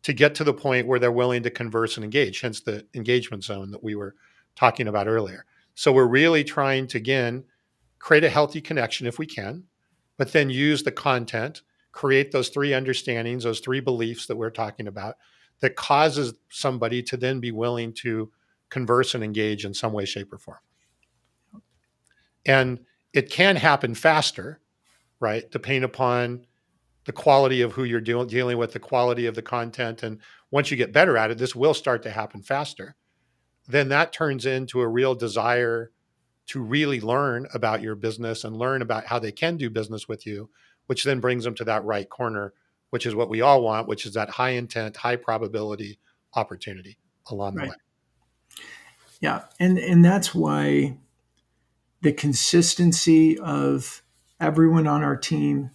to get to the point where they're willing to converse and engage, hence the engagement zone that we were talking about earlier. So we're really trying to, again, create a healthy connection if we can, but then use the content, create those three understandings, those three beliefs that we're talking about that causes somebody to then be willing to converse and engage in some way, shape, or form. And it can happen faster, right? Depending upon the quality of who you're dealing with, the quality of the content. And once you get better at it, this will start to happen faster. Then that turns into a real desire to really learn about your business and learn about how they can do business with you, which then brings them to that right corner, which is what we all want, which is that high intent, high probability opportunity along the right. way. Yeah. And that's why the consistency of everyone on our team,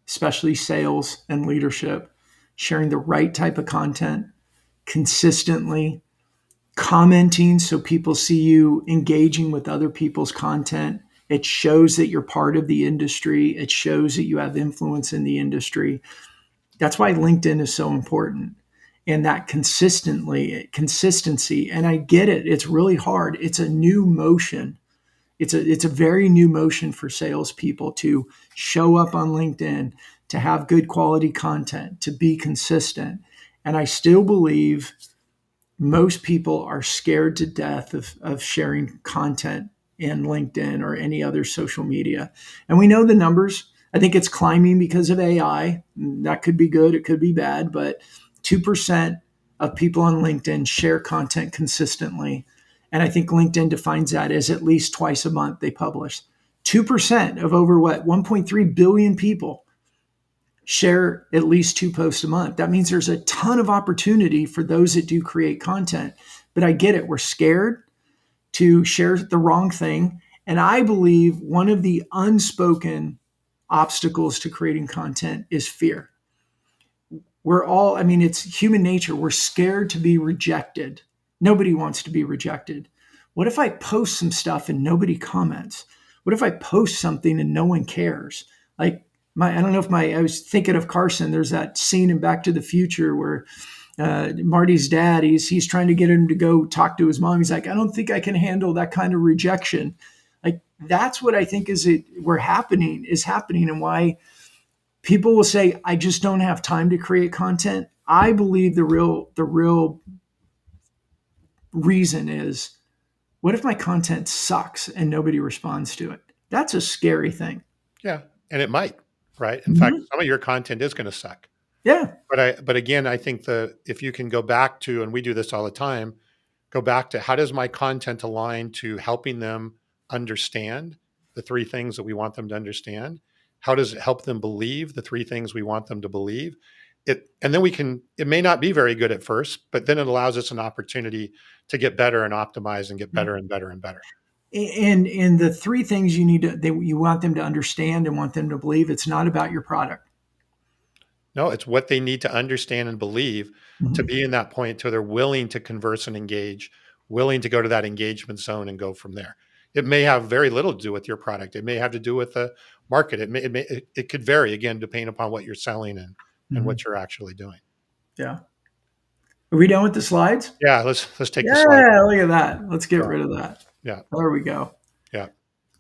especially sales and leadership, sharing the right type of content consistently, commenting so people see you engaging with other people's content. It shows that you're part of the industry. It shows that you have influence in the industry. That's why LinkedIn is so important. And that consistency, and I get it, it's really hard. It's a new motion. It's a very new motion for salespeople to show up on LinkedIn, to have good quality content, to be consistent. And I still believe most people are scared to death of sharing content in LinkedIn or any other social media. And we know the numbers. I think it's climbing because of AI. That could be good, it could be bad, but 2% of people on LinkedIn share content consistently. And I think LinkedIn defines that as at least twice a month they publish. 2% of over what, 1.3 billion people share at least 2 posts a month. That means there's a ton of opportunity for those that do create content. But I get it. We're scared to share the wrong thing. And I believe one of the unspoken obstacles to creating content is fear. We're all, I mean, it's human nature. We're scared to be rejected. Nobody wants to be rejected. What if I post some stuff and nobody comments? What if I post something and no one cares? Like, I don't know if I was thinking of Carson. There's that scene in Back to the Future where Marty's dad, he's trying to get him to go talk to his mom. He's like, I don't think I can handle that kind of rejection. Like, that's what I think is happening, and why People will say, I just don't have time to create content. I believe the real reason is, what if my content sucks and nobody responds to it? That's a scary thing. Yeah, and it might, right? In fact, Mhm. some of your content is going to suck. Yeah. But again, I think if you can go back to, and we do this all the time, go back to how does my content align to helping them understand the three things that we want them to understand? How does it help them believe the three things we want them to believe? And then it may not be very good at first, but then it allows us an opportunity to get better and optimize and get Yeah. better and better and better. And the three things you want them to understand and want them to believe, it's not about your product. No, it's what they need to understand and believe to Mhm. be in that point to they're willing to converse and engage, willing to go to that engagement zone and go from there. It may have very little to do with your product. It may have to do with the market. It could vary again depending upon what you're selling and Mhm. what you're actually doing. Yeah. Are we done with the slides? Yeah, let's take the slide. Yeah, look at that. Let's get Yeah, rid of that. yeah, There we go. yeah.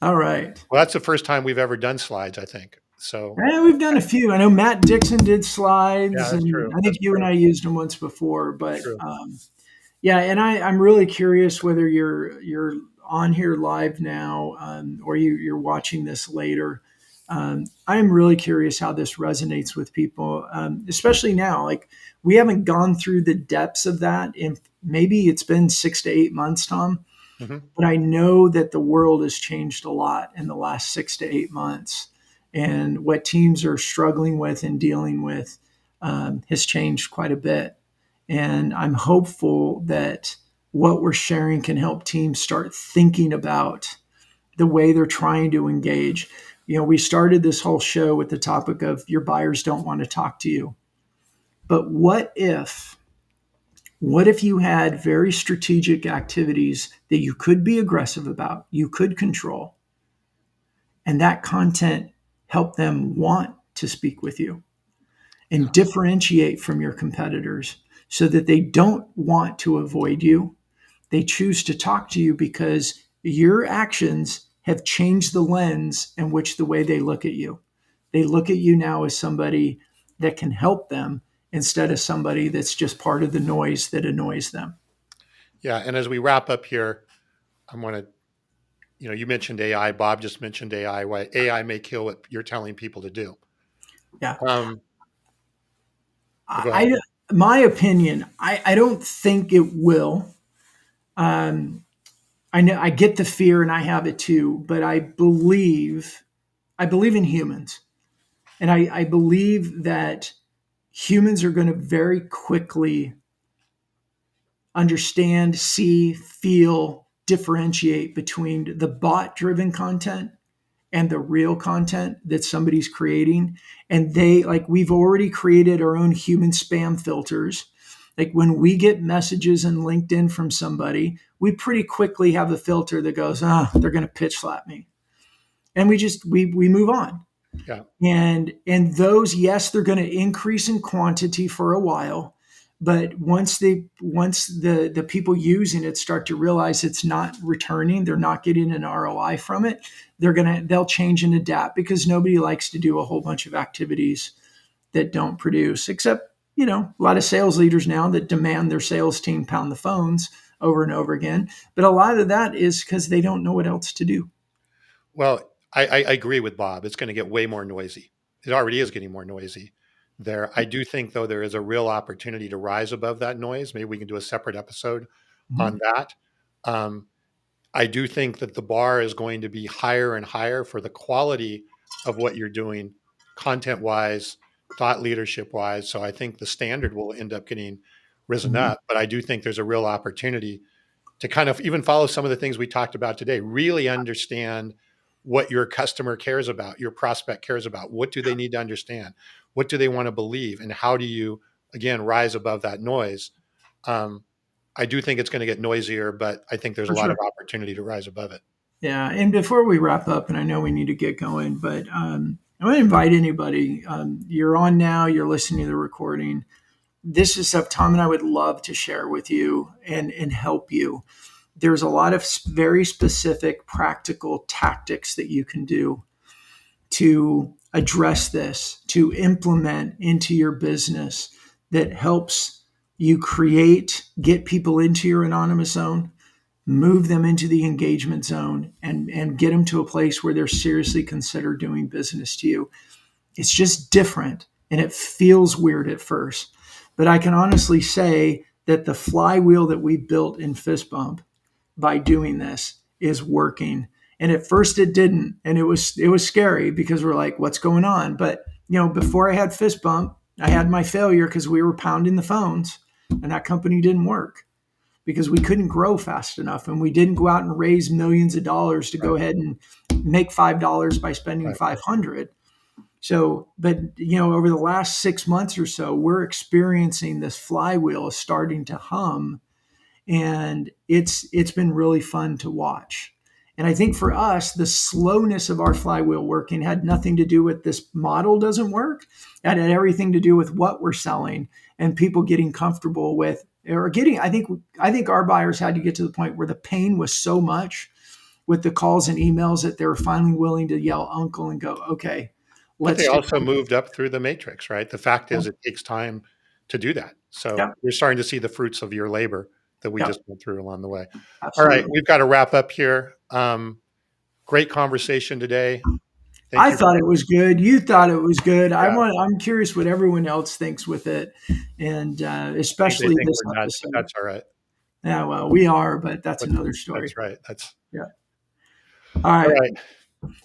All right. Well, that's the first time we've ever done slides, I think. So And we've done a few. I know Matt Dixon did slides, yeah, that's and true. I think That's you and true. I used them once before. That's But true. yeah, and I'm really curious whether you're on here live now, or you're watching this later. I'm really curious how this resonates with people, especially now. Like, we haven't gone through the depths of that in, maybe it's been 6 to 8 months, Tom. Hmm. But I know that the world has changed a lot in the last 6 to 8 months, and what teams are struggling with and dealing with has changed quite a bit. And I'm hopeful that what we're sharing can help teams start thinking about the way they're trying to engage. We started this whole show with the topic of your buyers don't want to talk to you. But what if you had very strategic activities that you could be aggressive about, you could control, and that content helped them want to speak with you Yeah. and differentiate from your competitors so that they don't want to avoid you? They choose to talk to you because your actions have changed the lens in which the way they look at you. They look at you now as somebody that can help them instead of somebody that's just part of the noise that annoys them. Yeah. And as we wrap up here, I want to, you mentioned AI. Bob just mentioned AI. Why AI may kill what you're telling people to do. Yeah. Um, Go ahead. I my opinion, I don't think it will. Um, I know I get the fear and I have it too, but I believe in humans. And I believe that humans are going to very quickly understand, see, feel, differentiate between the bot driven content and the real content that somebody's creating. And we've already created our own human spam filters. Like, when we get messages in LinkedIn from somebody, we pretty quickly have a filter that goes, they're going to pitch slap me. And we move on. Yeah. And those, yes, they're going to increase in quantity for a while, but once the people using it start to realize it's not returning, they're not getting an ROI from it, they'll change and adapt, because nobody likes to do a whole bunch of activities that don't produce, except a lot of sales leaders now that demand their sales team pound the phones over and over again. But a lot of that is because they don't know what else to do. Well, I agree with Bob. It's going to get way more noisy. It already is getting more noisy there. I do think, though, there is a real opportunity to rise above that noise. Maybe we can do a separate episode on Mhm. that. Um, I do think that the bar is going to be higher and higher for the quality of what you're doing, content wise, thought leadership wise. So I think the standard will end up getting risen Mhm. up. But I do think there's a real opportunity to kind of even follow some of the things we talked about today, really understand what your customer cares about, your prospect cares about. What do they need to understand? What do they want to believe? And how do you, again, rise above that noise? Um, I do think it's going to get noisier, but I think there's a For lot sure. of opportunity to rise above it. Yeah, and before we wrap up, and I know we need to get going, but I want to invite anybody. You're on now. You're listening to the recording. This is stuff Tom and I would love to share with you and help you. There's a lot of very specific, practical tactics that you can do to address this, to implement into your business that helps you get people into your anonymous zone, move them into the engagement zone, and get them to a place where they're seriously consider doing business to you. It's just different and it feels weird at first. But I can honestly say that the flywheel that we built in Fist Bump by doing this is working. And at first it didn't. And it was scary because we're like, what's going on? But before I had Fist Bump, I had my failure because we were pounding the phones and that company didn't work because we couldn't grow fast enough and we didn't go out and raise millions of dollars to Right. go ahead and make $5 by spending Right. 500. So, but over the last 6 months or so, we're experiencing this flywheel starting to hum, and it's been really fun to watch. And I think for us, the slowness of our flywheel working had nothing to do with this model doesn't work. It had everything to do with what we're selling and people getting comfortable with or getting. I think our buyers had to get to the point where the pain was so much with the calls and emails that they were finally willing to yell uncle and go, okay, But they let's just. also moved up through the matrix, right? The fact Yeah, is, it takes time to do that. So yeah, you're starting to see the fruits of your labor that we yeah, just went through along the way. All right, absolutely. we've got to wrap up here. Great conversation today. Thank I you very thought it was good. You thought it was good. much. Yeah, I'm curious what everyone else thinks with it, and I think they especially think this we're nuts, but episode. that's all right. Yeah, well, we are, but that's But another story. that's right. That's Yeah. All all right. right.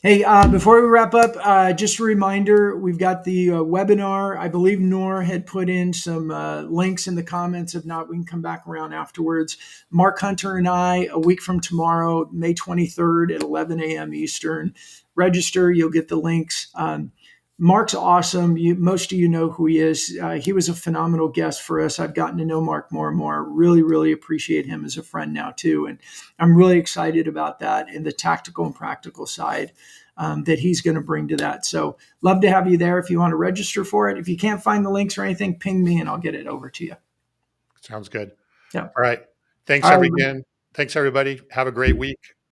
Hey, before we wrap up, just a reminder we've got the webinar. I believe Nor had put in some links in the comments. If not, we can come back around afterwards. Mark Hunter and I, a week from tomorrow, May 23rd at 11 a.m. Eastern. Register, you'll get the links. Mark's awesome. Most of you know who he is. He was a phenomenal guest for us. I've gotten to know Mark more and more. Really, really appreciate him as a friend now, too. And I'm really excited about that and the tactical and practical side that he's going to bring to that. So, love to have you there if you want to register for it. If you can't find the links or anything, ping me and I'll get it over to you. Sounds good. Yeah. All right. Thanks, All right. everyone. Thanks, everybody. Have a great week.